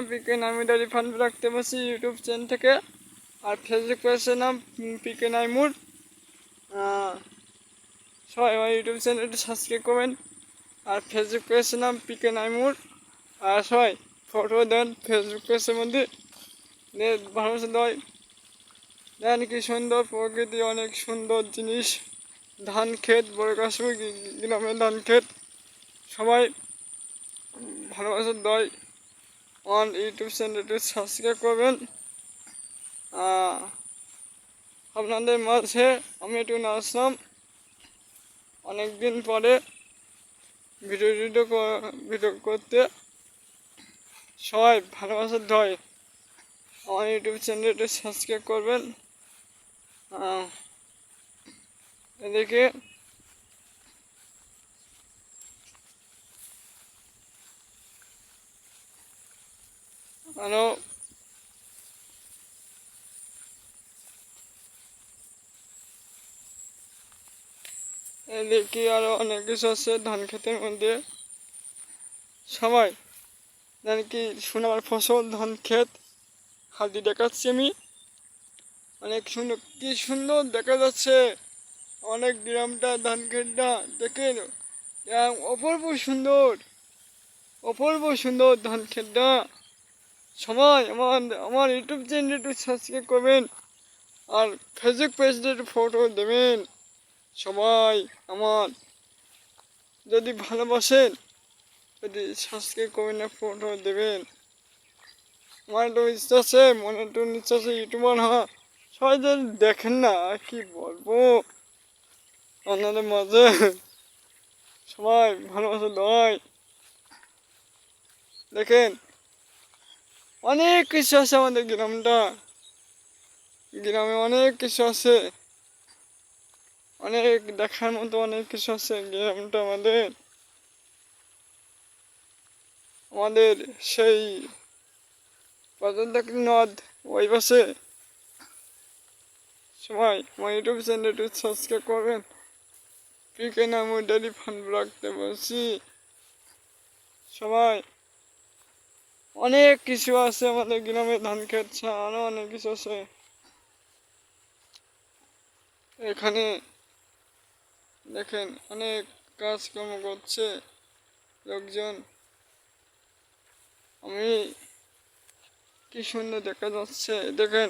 পিকে Naimur fund রাখতে পারছি YouTube channel থেকে। আর ফেসবুক পেজের নাম পিকে নাইমুর। সবাই আমার ইউটিউব চ্যানেলটি সাবস্ক্রাইব করবেন। আর ফেসবুক পেজের নাম পিকে নাইমুর। আর সবাই ফটো দেন ফেসবুক পেজের মধ্যে, ভালোবাসা দেয়। দেন কি সুন্দর প্রকৃতি, অনেক সুন্দর জিনিস, ধান ক্ষেত, বড় কাশ্মীর গ্রামের ধান ক্ষেত। সবাই ভালোবাসা দেয়। আমার ইউটিউব চ্যানেলটি সাবস্ক্রাইব করবেন। আপনাদের মাঝে আমি একটু আসলাম অনেকদিন পরে ভিডিও করতে। সবাই ভালোবাসা দেয়। আমার ইউটিউব চ্যানেলটি সাবস্ক্রাইব করবেন। এদিকে আরও এদিকে আরও অনেক কিছু আছে ধান ক্ষেতের মধ্যে। সবাই জানি কি সোনার ফসল ধান ক্ষেত হাতি দেখাচ্ছি আমি। অনেক সুন্দর, কি সুন্দর দেখা যাচ্ছে অনেক গ্রামটা, ধান ক্ষেতটা দেখেন, অপূর্ব সুন্দর, অপূর্ব সুন্দর ধান ক্ষেতটা। সবাই আমার ইউটিউব চ্যানেলটি একটু সাবস্ক্রাইব করবেন। আর ফেসবুক পেজটা একটু ফটো দেবেন। সবাই আমার যদি ভালোবাসেন, যদি সাবস্ক্রাইব করবেন না, ফটো দেবেন। আমার একটু ইচ্ছা আছে, মনে একটু ইচ্ছা আছে ইউটিউবার হওয়া। সবাই যদি দেখেন না, কি বলবো আপনাদের মাঝে। সবাই ভালোবাসা দেয়। দেখেন অনেক কিছু আছে আমাদের গ্রামটা, গ্রামে অনেক কিছু আছে, অনেক দেখার মতো অনেক কিছু আছে গ্রামটা আমাদের। আমাদের সেই পদ্মা নদ ওই পাশে। সবাই আমার ইউটিউব চ্যানেলটি সাবস্ক্রাইব করবেন। পিকে নাইমুর ডেইলি ফান্ড রাখতে বলছি। সবাই অনেক কিছু আছে আমাদের গ্রামে, ধান ক্ষেত ছাড়া আরও অনেক কিছু আছে। এখানে দেখেন অনেক কাজকর্ম করছে লোকজন। আমি কি সুন্দর দেখা যাচ্ছে দেখেন,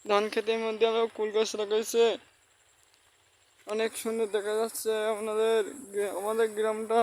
ধান ক্ষেতের মধ্যে আরো কুল গাছ লাগাইছে। অনেক সুন্দর দেখা যাচ্ছে আমাদের গ্রামটা।